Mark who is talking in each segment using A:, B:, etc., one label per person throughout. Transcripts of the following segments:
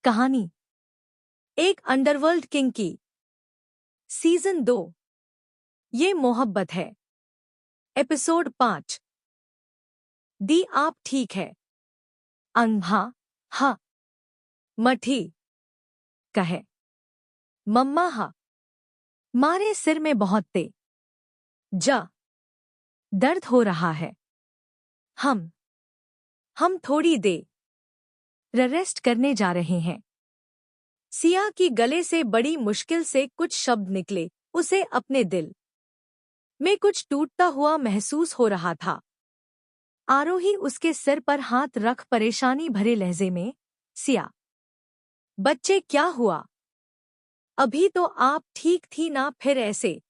A: कहानी एक underworld king की सीजन 2 ये मोहब्बत है। एपिसोड 5। दी आप ठीक है? अंधा हा मठी कहे मम्मा हा मारे सिर में बहुत ते जा दर्द हो रहा है। हम थोड़ी देर रेस्ट करने जा रहे हैं। सिया की गले से बड़ी मुश्किल से कुछ शब्द निकले। उसे अपने दिल में कुछ टूटता हुआ महसूस हो रहा था। आरोही उसके सिर पर हाथ रख परेशानी भरे लहजे में, सिया बच्चे क्या हुआ? अभी तो आप ठीक थी ना, फिर ऐसे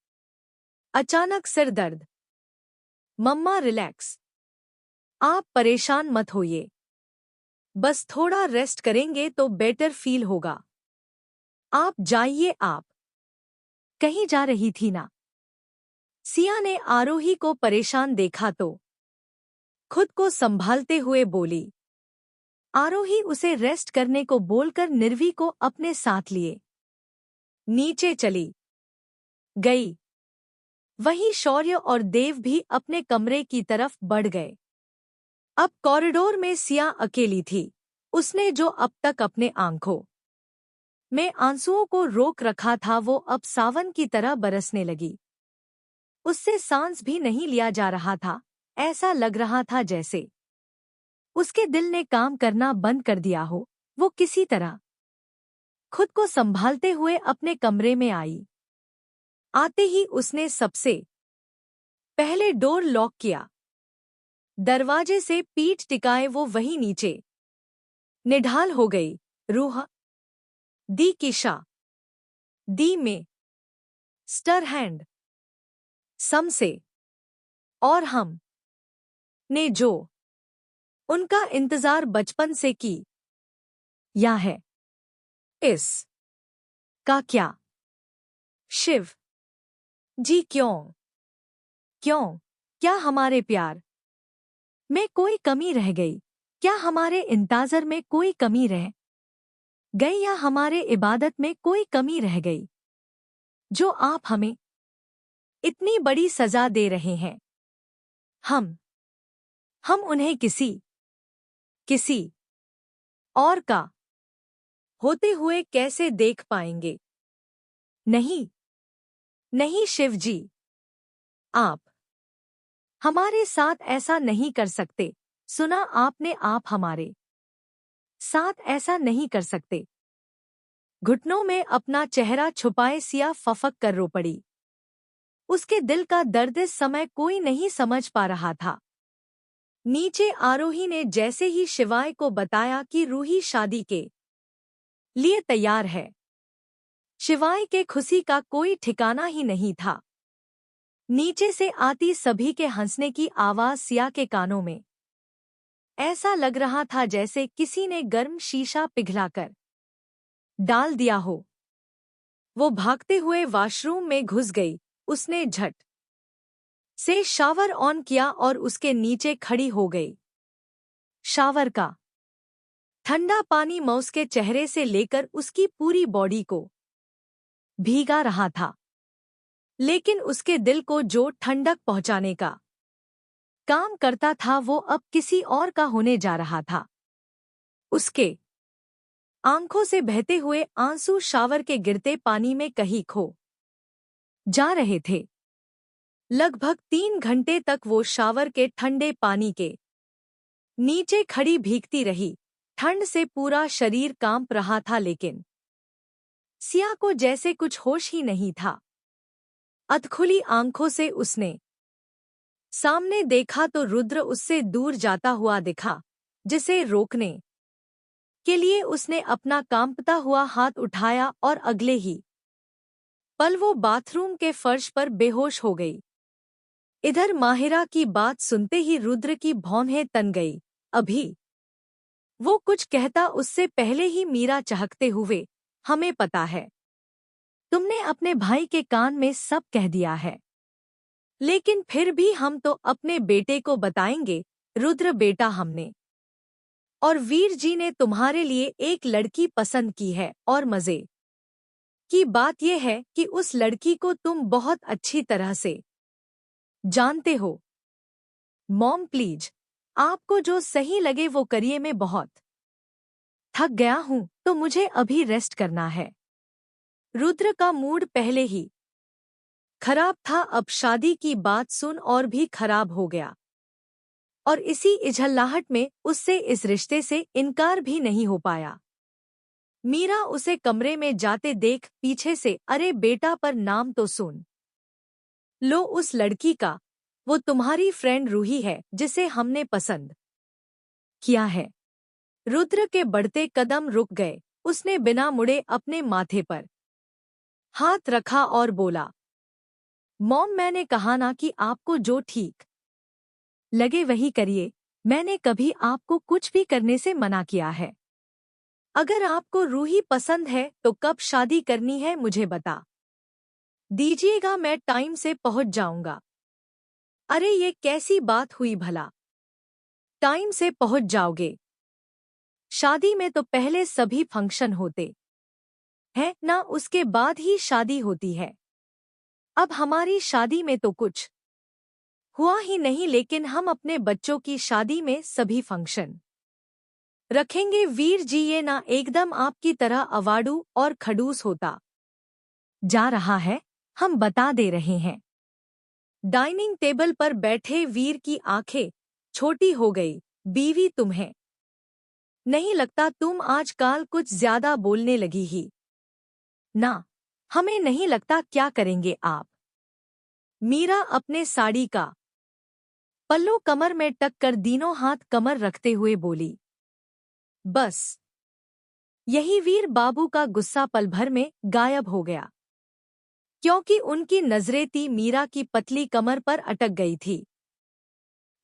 A: अचानक सिर दर्द। मम्मा रिलैक्स, आप परेशान मत होइए, बस थोड़ा रेस्ट करेंगे तो बेटर फील होगा। आप जाइए, आप कहीं जा रही थी ना? सिया ने आरोही को परेशान देखा तो खुद को संभालते हुए बोली। आरोही उसे रेस्ट करने को बोलकर निर्वी को अपने साथ लिए नीचे चली गई। वहीं शौर्य और देव भी अपने कमरे की तरफ बढ़ गए। अब कॉरिडोर में सिया अकेली थी। उसने जो अब तक अपने आंखों में आंसुओं को रोक रखा था वो अब सावन की तरह बरसने लगी। उससे सांस भी नहीं लिया जा रहा था। ऐसा लग रहा था जैसे उसके दिल ने काम करना बंद कर दिया हो। वो किसी तरह खुद को संभालते हुए अपने कमरे में आई। आते ही उसने सबसे पहले डोर लॉक किया। दरवाजे से पीठ टिकाए वो वहीं नीचे निढाल हो गई। रूह दी किशा दी में स्टर हैंड सम से और हम ने जो उनका इंतजार बचपन से की या है इस का क्या? शिव जी क्यों क्यों क्या हमारे प्यार में कोई कमी रह गई? क्या हमारे इंतजार में कोई कमी रह गई या हमारे इबादत में कोई कमी रह गई जो आप हमें इतनी बड़ी सजा दे रहे हैं? हम उन्हें किसी और का होते हुए कैसे देख पाएंगे? नहीं नहीं शिव जी, आप हमारे साथ ऐसा नहीं कर सकते। सुना आपने, आप हमारे साथ ऐसा नहीं कर सकते। घुटनों में अपना चेहरा छुपाए सिया फफक कर रो पड़ी। उसके दिल का दर्द इस समय कोई नहीं समझ पा रहा था। नीचे आरोही ने जैसे ही शिवाय को बताया कि रूही शादी के लिए तैयार है, शिवाय के खुशी का कोई ठिकाना ही नहीं था। नीचे से आती सभी के हंसने की आवाज सिया के कानों में ऐसा लग रहा था जैसे किसी ने गर्म शीशा पिघलाकर डाल दिया हो। वो भागते हुए वॉशरूम में घुस गई। उसने झट से शावर ऑन किया और उसके नीचे खड़ी हो गई। शावर का ठंडा पानी मौस के चेहरे से लेकर उसकी पूरी बॉडी को भीगा रहा था, लेकिन उसके दिल को जो ठंडक पहुंचाने का काम करता था वो अब किसी और का होने जा रहा था। उसके आंखों से बहते हुए आंसू शावर के गिरते पानी में कहीं खो जा रहे थे। लगभग 3 घंटे तक वो शावर के ठंडे पानी के नीचे खड़ी भीगती रही। ठंड से पूरा शरीर कांप रहा था, लेकिन सिया को जैसे कुछ होश ही नहीं था। अधखुली आंखों से उसने सामने देखा तो रुद्र उससे दूर जाता हुआ दिखा, जिसे रोकने के लिए उसने अपना कांपता हुआ हाथ उठाया और अगले ही पल वो बाथरूम के फर्श पर बेहोश हो गई। इधर माहिरा की बात सुनते ही रुद्र की भौहें तन गई। अभी वो कुछ कहता उससे पहले ही मीरा चहकते हुए, हमें पता है तुमने अपने भाई के कान में सब कह दिया है, लेकिन फिर भी हम तो अपने बेटे को बताएंगे। रुद्र बेटा, हमने और वीर जी ने तुम्हारे लिए एक लड़की पसंद की है और मजे की बात यह है कि उस लड़की को तुम बहुत अच्छी तरह से जानते हो। मॉम प्लीज, आपको जो सही लगे वो करिए, मैं बहुत थक गया हूँ तो मुझे अभी रेस्ट करना है। रुद्र का मूड पहले ही खराब था, अब शादी की बात सुन और भी खराब हो गया और इसी इझल्लाहट में उससे इस रिश्ते से इनकार भी नहीं हो पाया। मीरा उसे कमरे में जाते देख पीछे से, अरे बेटा पर नाम तो सुन लो उस लड़की का, वो तुम्हारी फ्रेंड रूही है जिसे हमने पसंद किया है। रुद्र के बढ़ते कदम रुक गए, उसने बिना मुड़े अपने माथे पर हाथ रखा और बोला, मॉम मैंने कहा ना कि आपको जो ठीक लगे वही करिए, मैंने कभी आपको कुछ भी करने से मना किया है। अगर आपको रूही पसंद है तो कब शादी करनी है मुझे बता दीजिएगा, मैं टाइम से पहुंच जाऊंगा। अरे ये कैसी बात हुई भला, टाइम से पहुंच जाओगे? शादी में तो पहले सभी फंक्शन होते हैं ना, उसके बाद ही शादी होती है। अब हमारी शादी में तो कुछ हुआ ही नहीं, लेकिन हम अपने बच्चों की शादी में सभी फंक्शन रखेंगे। वीर जी ये ना एकदम आपकी तरह अवाड़ू और खड़ूस होता जा रहा है, हम बता दे रहे हैं। डाइनिंग टेबल पर बैठे वीर की आंखें छोटी हो गई, बीवी तुम्हें नहीं लगता तुम आजकल कुछ ज्यादा बोलने लगी ही ना? हमें नहीं लगता, क्या करेंगे आप? मीरा अपने साड़ी का पल्लू कमर में टक कर तीनों हाथ कमर रखते हुए बोली। बस यही वीर बाबू का गुस्सा पल भर में गायब हो गया, क्योंकि उनकी नजरें थी मीरा की पतली कमर पर अटक गई थी।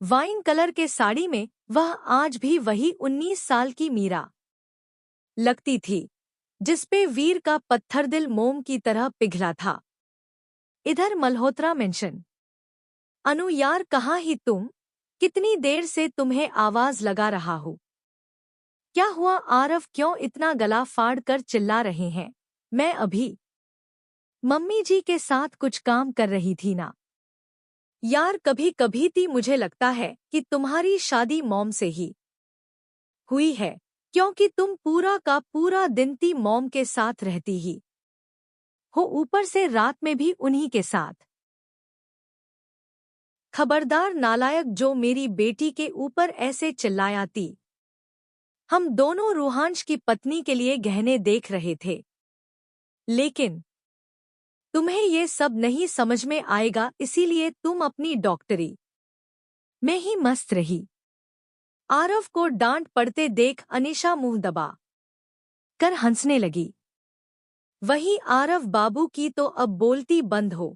A: वाइन कलर के साड़ी में वह आज भी वही 19 साल की मीरा लगती थी, जिसपे वीर का पत्थर दिल मोम की तरह पिघला था। इधर मल्होत्रा मेंशन, अनु यार कहाँ ही तुम, कितनी देर से तुम्हें आवाज लगा रहा हूँ। क्या हुआ आरव, क्यों इतना गला फाड़ कर चिल्ला रहे हैं? मैं अभी मम्मी जी के साथ कुछ काम कर रही थी ना। यार कभी कभी ती मुझे लगता है कि तुम्हारी शादी मॉम से ही हुई है, क्योंकि तुम पूरा का पूरा दिन ती मॉम के साथ रहती ही हो, ऊपर से रात में भी उन्हीं के साथ। खबरदार नालायक, जो मेरी बेटी के ऊपर ऐसे चिल्लाया ती। हम दोनों रूहांश की पत्नी के लिए गहने देख रहे थे, लेकिन तुम्हें ये सब नहीं समझ में आएगा, इसीलिए तुम अपनी डॉक्टरी में ही मस्त रही। आरव को डांट पड़ते देख अनीशा मुंह दबा कर हंसने लगी। वही आरव बाबू की तो अब बोलती बंद हो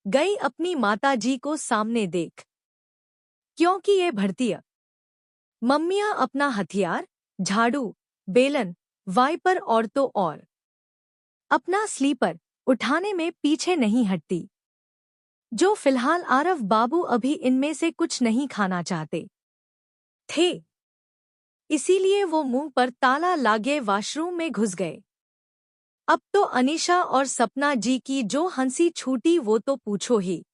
A: गई अपनी माताजी को सामने देख, क्योंकि ये भड़तिया मम्मियां अपना हथियार, झाड़ू, बेलन, वाइपर और तो और अपना स्लीपर उठाने में पीछे नहीं हटती। जो फिलहाल आरव बाबू अभी इनमें से कुछ नहीं खाना चाहते थे, इसीलिए वो मुंह पर ताला लागे वॉशरूम में घुस गए। अब तो अनीशा और सपना जी की जो हंसी छूटी वो तो पूछो ही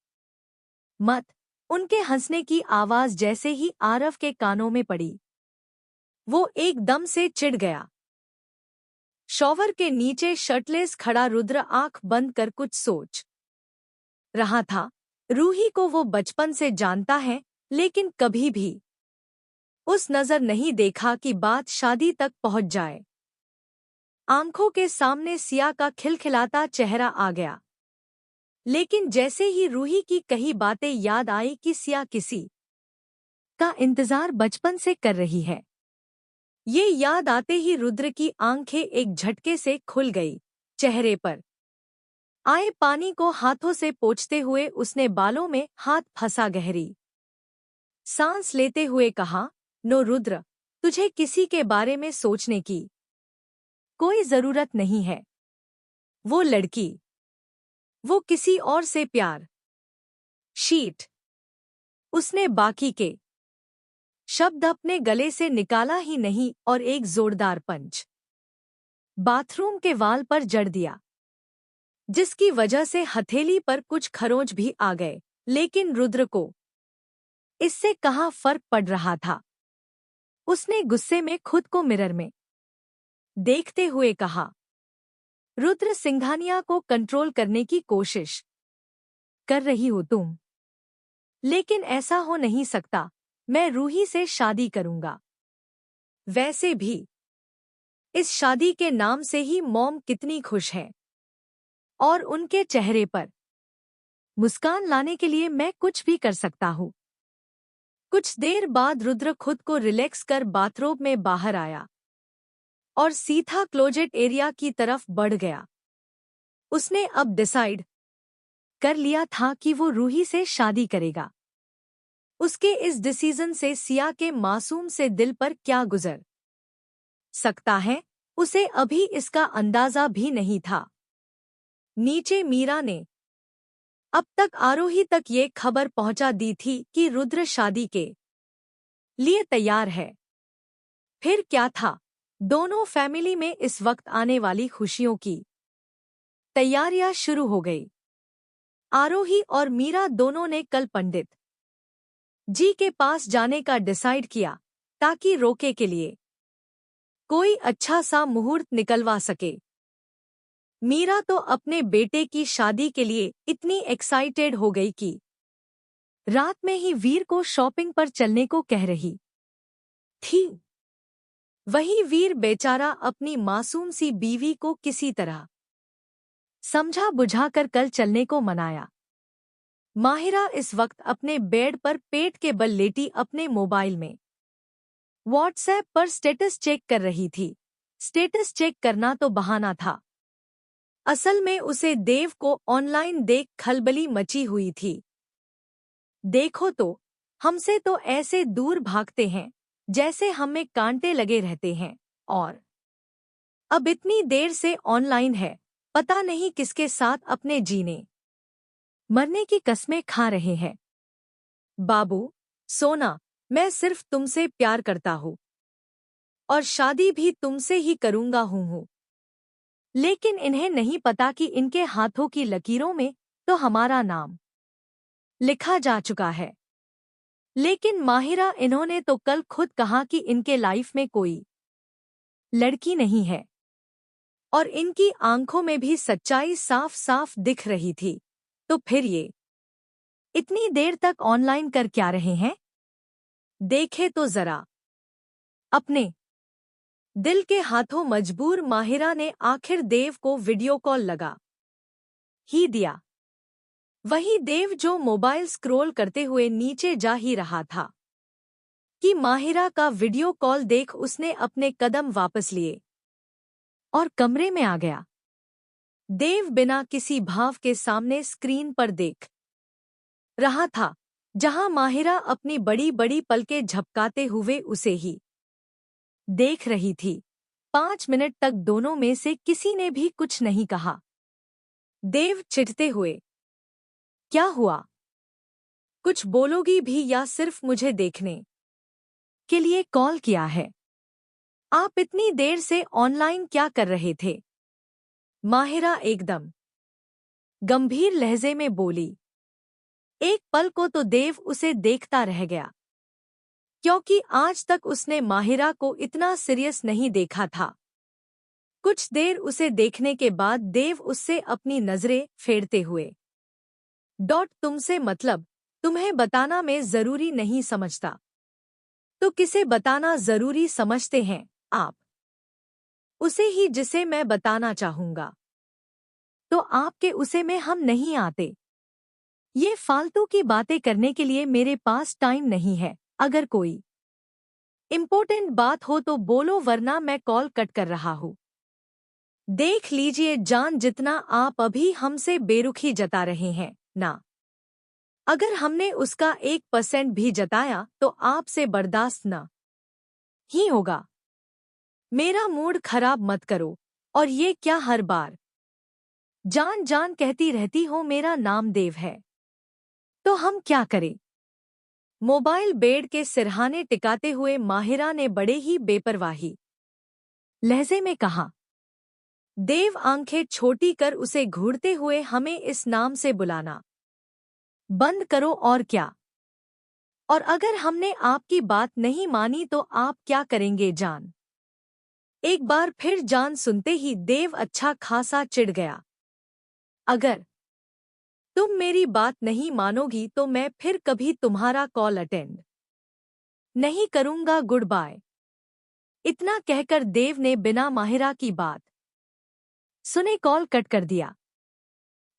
A: मत। उनके हंसने की आवाज जैसे ही आरव के कानों में पड़ी, वो एकदम से चिढ़ गया। शॉवर के नीचे शर्टलेस खड़ा रुद्र आंख बंद कर कुछ सोच रहा था। रूही को वो बचपन से जानता है, लेकिन कभी भी उस नजर नहीं देखा कि बात शादी तक पहुंच जाए। आंखों के सामने सिया का खिलखिलाता चेहरा आ गया, लेकिन जैसे ही रूही की कही बातें याद आई कि सिया किसी का इंतजार बचपन से कर रही है, ये याद आते ही रुद्र की आंखें एक झटके से खुल गई। चेहरे पर आए पानी को हाथों से पोंछते हुए उसने बालों में हाथ फंसा गहरी सांस लेते हुए कहा, नो रुद्र, तुझे किसी के बारे में सोचने की कोई जरूरत नहीं है। वो लड़की, वो किसी और से प्यार शीट उसने बाकी के शब्द अपने गले से निकाला ही नहीं और एक जोरदार पंच बाथरूम के वाल पर जड़ दिया, जिसकी वजह से हथेली पर कुछ खरोंच भी आ गए। लेकिन रुद्र को इससे कहाँ फर्क पड़ रहा था। उसने गुस्से में खुद को मिरर में देखते हुए कहा, रुद्र सिंघानिया को कंट्रोल करने की कोशिश कर रही हो तुम, लेकिन ऐसा हो नहीं सकता। मैं रूही से शादी करूंगा। वैसे भी इस शादी के नाम से ही मॉम कितनी खुश है और उनके चेहरे पर मुस्कान लाने के लिए मैं कुछ भी कर सकता हूँ। कुछ देर बाद रुद्र खुद को रिलैक्स कर बाथरूम में बाहर आया और सीधा क्लोजेट एरिया की तरफ बढ़ गया। उसने अब डिसाइड कर लिया था कि वो रूही से शादी करेगा। उसके इस डिसीजन से सिया के मासूम से दिल पर क्या गुजर सकता है, उसे अभी इसका अंदाजा भी नहीं था। नीचे मीरा ने अब तक आरोही तक ये खबर पहुंचा दी थी कि रुद्र शादी के लिए तैयार है। फिर क्या था, दोनों फैमिली में इस वक्त आने वाली खुशियों की तैयारियां शुरू हो गई। आरोही और मीरा दोनों ने कल पंडित जी के पास जाने का डिसाइड किया ताकि रोके के लिए कोई अच्छा सा मुहूर्त निकलवा सके। मीरा तो अपने बेटे की शादी के लिए इतनी एक्साइटेड हो गई कि रात में ही वीर को शॉपिंग पर चलने को कह रही थी। वही वीर बेचारा अपनी मासूम सी बीवी को किसी तरह समझा बुझाकर कल चलने को मनाया। माहिरा इस वक्त अपने बेड पर पेट के बल लेटी अपने मोबाइल में व्हाट्सएप पर स्टेटस चेक कर रही थी। स्टेटस चेक करना तो बहाना था, असल में उसे देव को ऑनलाइन देख खलबली मची हुई थी। देखो तो, हमसे तो ऐसे दूर भागते हैं जैसे हमें कांटे लगे रहते हैं, और अब इतनी देर से ऑनलाइन है, पता नहीं किसके साथ अपने जीने मरने की कस्में खा रहे हैं। बाबू, सोना, मैं सिर्फ तुमसे प्यार करता हूँ और शादी भी तुमसे ही करूंगा हूँ। लेकिन इन्हें नहीं पता कि इनके हाथों की लकीरों में तो हमारा नाम लिखा जा चुका है। लेकिन माहिरा, इन्होंने तो कल खुद कहा कि इनके लाइफ में कोई लड़की नहीं है, और इनकी आंखों में भी सच्चाई साफ साफ दिख रही थी। तो फिर ये इतनी देर तक ऑनलाइन कर क्या रहे हैं? देखे तो जरा अपने दिल के हाथों। मजबूर माहिरा ने आखिर देव को वीडियो कॉल लगा ही दिया। वही देव जो मोबाइल स्क्रॉल करते हुए नीचे जा ही रहा था कि माहिरा का वीडियो कॉल देख उसने अपने कदम वापस लिए और कमरे में आ गया। देव बिना किसी भाव के सामने स्क्रीन पर देख रहा था, जहां माहिरा अपनी बड़ी बड़ी पलकें झपकाते हुए उसे ही देख रही थी। 5 मिनट तक दोनों में से किसी ने भी कुछ नहीं कहा। देव चिढ़ते हुए, क्या हुआ? कुछ बोलोगी भी या सिर्फ मुझे देखने के लिए कॉल किया है? आप इतनी देर से ऑनलाइन क्या कर रहे थे? माहिरा एकदम गंभीर लहजे में बोली। एक पल को तो देव उसे देखता रह गया, क्योंकि आज तक उसने माहिरा को इतना सीरियस नहीं देखा था। कुछ देर उसे देखने के बाद देव उससे अपनी नजरें फेरते हुए, तुमसे मतलब तुम्हें बताना मैं जरूरी नहीं समझता, तो किसे बताना जरूरी समझते हैं आप? उसे ही जिसे मैं बताना चाहूंगा। तो आपके उसे में हम नहीं आते। ये फालतू की बातें करने के लिए मेरे पास टाइम नहीं है। अगर कोई इम्पोर्टेंट बात हो तो बोलो, वरना मैं कॉल कट कर रहा हूँ। देख लीजिए जान, जितना आप अभी हमसे बेरुखी जता रहे हैं ना, अगर हमने उसका 1% भी जताया तो आपसे बर्दाश्त न ही होगा। मेरा मूड खराब मत करो। और ये क्या हर बार जान जान कहती रहती हो? मेरा नाम देव है, तो हम क्या करें? मोबाइल बेड के सिरहाने टिकाते हुए माहिरा ने बड़े ही बेपरवाही लहजे में कहा। देव आंखें छोटी कर उसे घूरते हुए, हमें इस नाम से बुलाना बंद करो और क्या। और अगर हमने आपकी बात नहीं मानी तो आप क्या करेंगे जान। एक बार फिर जान सुनते ही देव अच्छा खासा चिढ़ गया। अगर तुम मेरी बात नहीं मानोगी तो मैं फिर कभी तुम्हारा कॉल अटेंड नहीं करूंगा, गुड बाय। इतना कहकर देव ने बिना माहिरा की बात सुने कॉल कट कर दिया।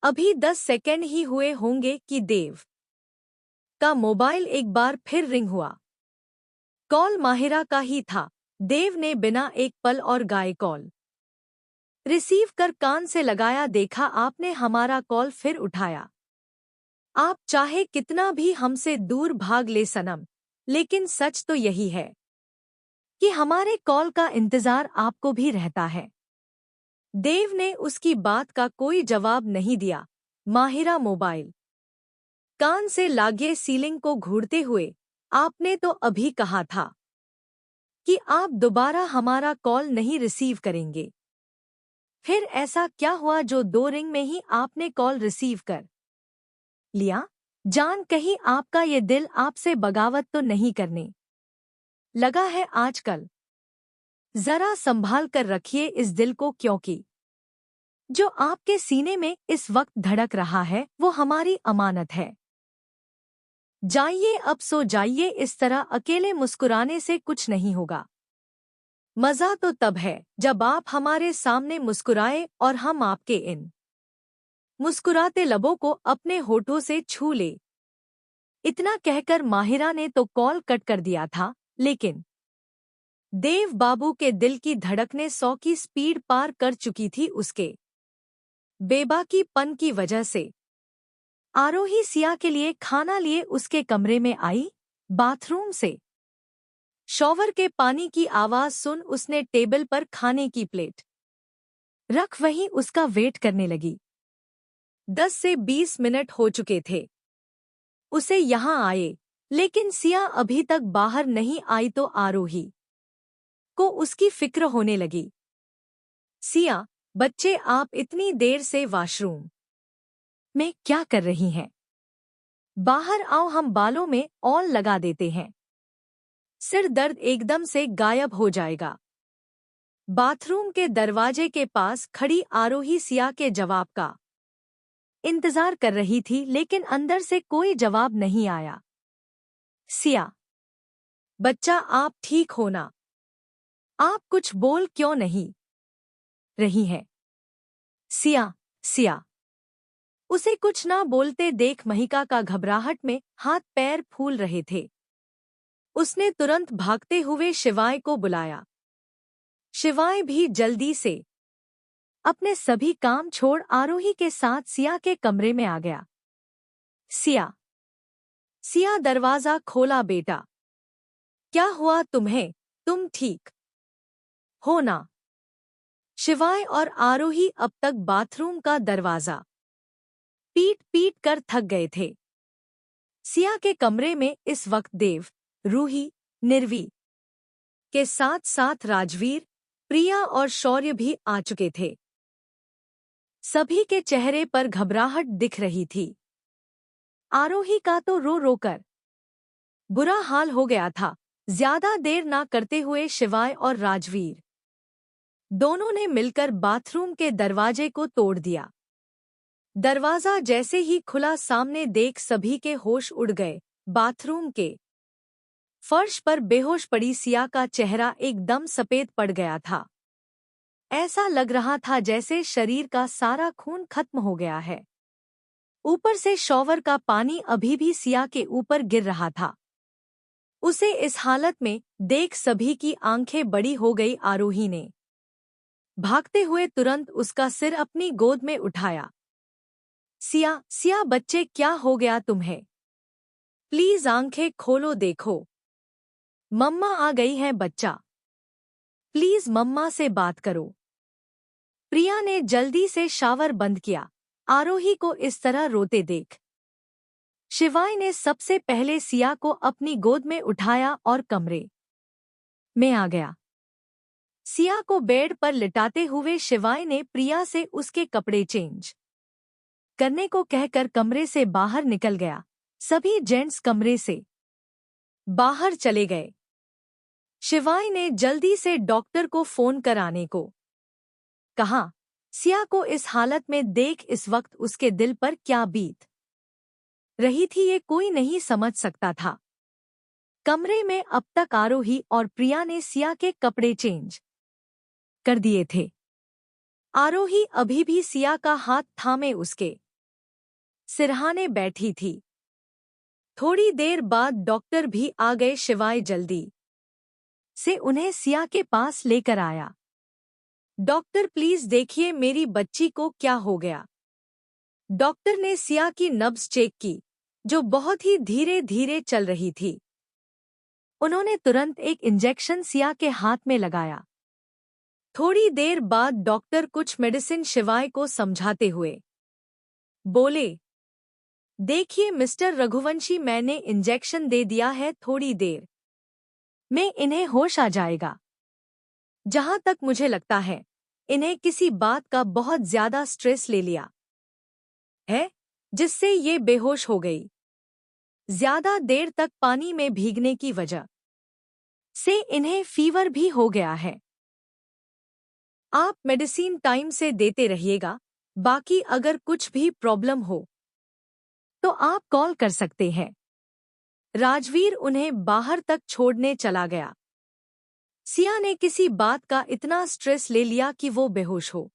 A: अभी 10 सेकंड ही हुए होंगे कि देव का मोबाइल एक बार फिर रिंग हुआ। कॉल माहिरा का ही था। देव ने बिना एक पल और गाए कॉल रिसीव कर कान से लगाया। देखा आपने हमारा कॉल फिर उठाया। आप चाहे कितना भी हमसे दूर भाग ले सनम, लेकिन सच तो यही है कि हमारे कॉल का इंतजार आपको भी रहता है। देव ने उसकी बात का कोई जवाब नहीं दिया। माहिरा मोबाइल कान से लागे सीलिंग को घूरते हुए, आपने तो अभी कहा था कि आप दोबारा हमारा कॉल नहीं रिसीव करेंगे। फिर ऐसा क्या हुआ जो 2 रिंग में ही आपने कॉल रिसीव कर लिया। जान कहीं आपका ये दिल आपसे बगावत तो नहीं करने लगा है आजकल। जरा संभाल कर रखिए इस दिल को, क्योंकि जो आपके सीने में इस वक्त धड़क रहा है वो हमारी अमानत है। जाइए अब सो जाइए, इस तरह अकेले मुस्कुराने से कुछ नहीं होगा। मजा तो तब है जब आप हमारे सामने मुस्कुराए और हम आपके इन मुस्कुराते लबों को अपने होठों से छू ले। इतना कहकर माहिरा ने तो कॉल कट कर दिया था, लेकिन देव बाबू के दिल की धड़कनें 100 की स्पीड पार कर चुकी थी। उसके बेबाकीपन की वजह से आरोही सिया के लिए खाना लिए उसके कमरे में आई। बाथरूम से शॉवर के पानी की आवाज सुन उसने टेबल पर खाने की प्लेट रख वहीं उसका वेट करने लगी। 10 से 20 मिनट हो चुके थे उसे यहाँ आए, लेकिन सिया अभी तक बाहर नहीं आई तो आरोही को उसकी फिक्र होने लगी। सिया, बच्चे आप इतनी देर से वॉशरूम में क्या कर रही हैं? बाहर आओ, हम बालों में ऑयल लगा देते हैं। सिर दर्द एकदम से गायब हो जाएगा। बाथरूम के दरवाजे के पास खड़ी आरोही सिया के जवाब का इंतजार कर रही थी, लेकिन अंदर से कोई जवाब नहीं आया। सिया, बच्चा आप ठीक हो ना? आप कुछ बोल क्यों नहीं रही हैं? सिया, सिया। उसे कुछ ना बोलते देख महिका का घबराहट में हाथ पैर फूल रहे थे। उसने तुरंत भागते हुए शिवाय को बुलाया। शिवाय भी जल्दी से अपने सभी काम छोड़ आरोही के साथ सिया के कमरे में आ गया। सिया, सिया दरवाजा खोला बेटा। क्या हुआ तुम्हें, तुम ठीक हो ना? शिवाय और आरोही अब तक बाथरूम का दरवाजा पीट पीट कर थक गए थे। सिया के कमरे में इस वक्त देव, रूही, निर्वी के साथ साथ राजवीर, प्रिया और शौर्य भी आ चुके थे। सभी के चेहरे पर घबराहट दिख रही थी। आरोही का तो रो रो कर बुरा हाल हो गया था। ज्यादा देर ना करते हुए शिवाय और राजवीर दोनों ने मिलकर बाथरूम के दरवाजे को तोड़ दिया। दरवाजा जैसे ही खुला, सामने देख सभी के होश उड़ गए। बाथरूम के फर्श पर बेहोश पड़ी सिया का चेहरा एकदम सफेद पड़ गया था। ऐसा लग रहा था जैसे शरीर का सारा खून खत्म हो गया है। ऊपर से शॉवर का पानी अभी भी सिया के ऊपर गिर रहा था। उसे इस हालत में देख सभी की आंखें बड़ी हो गई। आरोही ने भागते हुए तुरंत उसका सिर अपनी गोद में उठाया। सिया, सिया बच्चे क्या हो गया तुम्हें? प्लीज आंखें खोलो, देखो मम्मा आ गई है। बच्चा, प्लीज मम्मा से बात करो। प्रिया ने जल्दी से शावर बंद किया। आरोही को इस तरह रोते देख शिवाय ने सबसे पहले सिया को अपनी गोद में उठाया और कमरे में आ गया। सिया को बेड पर लिटाते हुए शिवाय ने प्रिया से उसके कपड़े चेंज करने को कहकर कमरे से बाहर निकल गया। सभी जेंट्स कमरे से बाहर चले गए। शिवाय ने जल्दी से डॉक्टर को फोन कराने को कहा। सिया को इस हालत में देख इस वक्त उसके दिल पर क्या बीत रही थी ये कोई नहीं समझ सकता था। कमरे में अब तक आरोही और प्रिया ने सिया के कपड़े चेंज कर दिए थे। आरोही अभी भी सिया का हाथ थामे उसके सिरहाने बैठी थी। थोड़ी देर बाद डॉक्टर भी आ गए। शिवाय जल्दी से उन्हें सिया के पास लेकर आया। डॉक्टर प्लीज देखिए मेरी बच्ची को क्या हो गया। डॉक्टर ने सिया की नब्ज चेक की जो बहुत ही धीरे धीरे चल रही थी। उन्होंने तुरंत एक इंजेक्शन सिया के हाथ में लगाया। थोड़ी देर बाद डॉक्टर कुछ मेडिसिन शिवाय को समझाते हुए बोले, देखिए मिस्टर रघुवंशी मैंने इंजेक्शन दे दिया है, थोड़ी देर में इन्हें होश आ जाएगा। जहां तक मुझे लगता है इन्हें किसी बात का बहुत ज्यादा स्ट्रेस ले लिया है जिससे ये बेहोश हो गई। ज्यादा देर तक पानी में भीगने की वजह से इन्हें फीवर भी हो गया है। आप मेडिसिन टाइम से देते रहिएगा, बाकी अगर कुछ भी प्रॉब्लम हो तो आप कॉल कर सकते हैं। राजवीर उन्हें बाहर तक छोड़ने चला गया। सिया ने किसी बात का इतना स्ट्रेस ले लिया कि वो बेहोश हो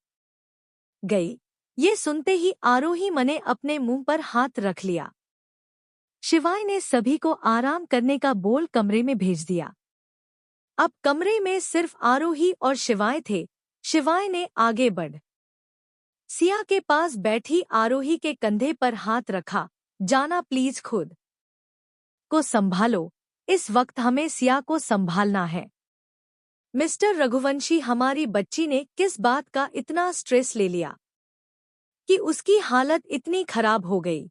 A: गई। ये सुनते ही आरोही ने अपने मुंह पर हाथ रख लिया। शिवाय ने सभी को आराम करने का बोल कमरे में भेज दिया। अब कमरे में सिर्फ आरोही और शिवाय थे। शिवाय ने आगे बढ़ सिया के पास बैठी आरोही के कंधे पर हाथ रखा। जाना प्लीज, खुद को संभालो, इस वक्त हमें सिया को संभालना है। मिस्टर रघुवंशी हमारी बच्ची ने किस बात का इतना स्ट्रेस ले लिया कि उसकी हालत इतनी खराब हो गई।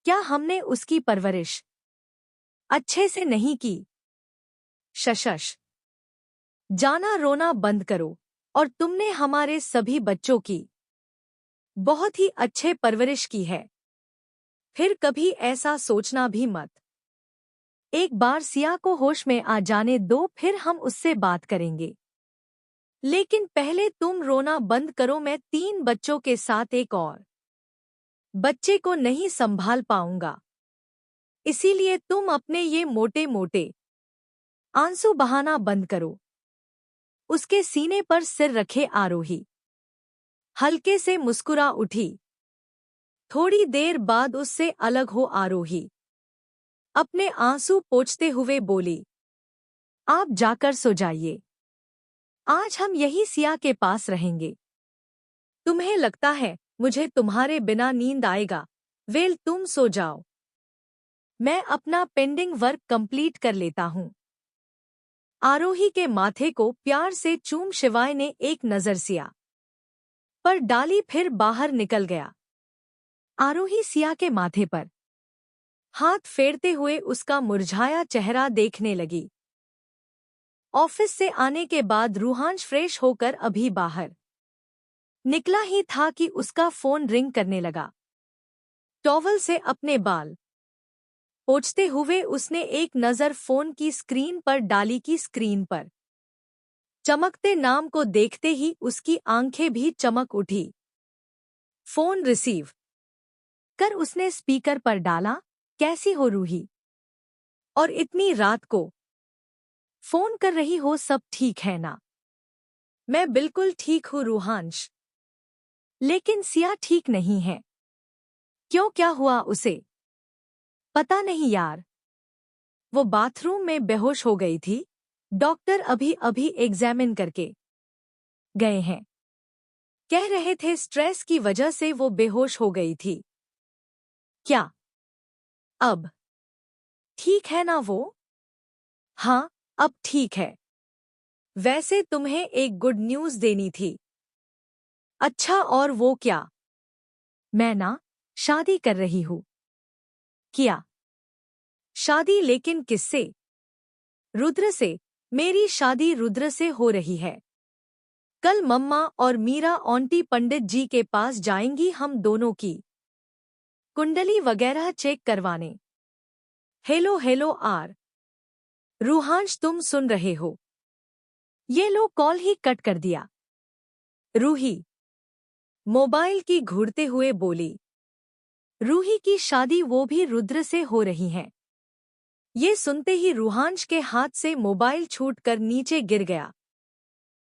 A: क्या हमने उसकी परवरिश अच्छे से नहीं की? शशश, जाना रोना बंद करो, और तुमने हमारे सभी बच्चों की बहुत ही अच्छे परवरिश की है। फिर कभी ऐसा सोचना भी मत। एक बार सिया को होश में आ जाने दो, फिर हम उससे बात करेंगे। लेकिन पहले तुम रोना बंद करो। मैं 3 बच्चों के साथ एक और बच्चे को नहीं संभाल पाऊंगा, इसीलिए तुम अपने ये मोटे मोटे आंसू बहाना बंद करो। उसके सीने पर सिर रखे आरोही हल्के से मुस्कुरा उठी। थोड़ी देर बाद उससे अलग हो आरोही अपने आंसू पोंछते हुए बोली, आप जाकर सो जाइए, आज हम यही सिया के पास रहेंगे। तुम्हें लगता है मुझे तुम्हारे बिना नींद आएगा? वेल, तुम सो जाओ, मैं अपना पेंडिंग वर्क कंप्लीट कर लेता हूँ। आरोही के माथे को प्यार से चूम शिवाय ने एक नजर सिया पर डाली, फिर बाहर निकल गया। आरोही सिया के माथे पर हाथ फेरते हुए उसका मुरझाया चेहरा देखने लगी। ऑफिस से आने के बाद रूहांश फ्रेश होकर अभी बाहर निकला ही था कि उसका फोन रिंग करने लगा। टॉवल से अपने बाल पोंछते हुए उसने एक नज़र फोन की स्क्रीन पर डाली कि स्क्रीन पर चमकते नाम को देखते ही उसकी आंखें भी चमक उठी। फोन रिसीव कर उसने स्पीकर पर डाला। कैसी हो रूही? और इतनी रात को फोन कर रही हो, सब ठीक है ना? मैं बिल्कुल ठीक हूँ रूहांश, लेकिन सिया ठीक नहीं है। क्यों, क्या हुआ उसे? पता नहीं यार, वो बाथरूम में बेहोश हो गई थी। डॉक्टर अभी अभी एग्जामिन करके गए हैं। कह रहे थे स्ट्रेस की वजह से वो बेहोश हो गई थी। क्या अब ठीक है ना वो? हाँ, अब ठीक है। वैसे तुम्हें एक गुड न्यूज़ देनी थी। अच्छा, और वो क्या? मैं ना शादी कर रही हूँ। किया शादी, लेकिन किससे? रुद्र से। मेरी शादी रुद्र से हो रही है। कल मम्मा और मीरा आंटी पंडित जी के पास जाएंगी हम दोनों की कुंडली वगैरह चेक करवाने। हेलो हेलो आर रूहांश, तुम सुन रहे हो? ये लो कॉल ही कट कर दिया। रूही मोबाइल की घूरते हुए बोली। रूही की शादी वो भी रुद्र से हो रही है। ये सुनते ही रूहांश के हाथ से मोबाइल छूटकर नीचे गिर गया।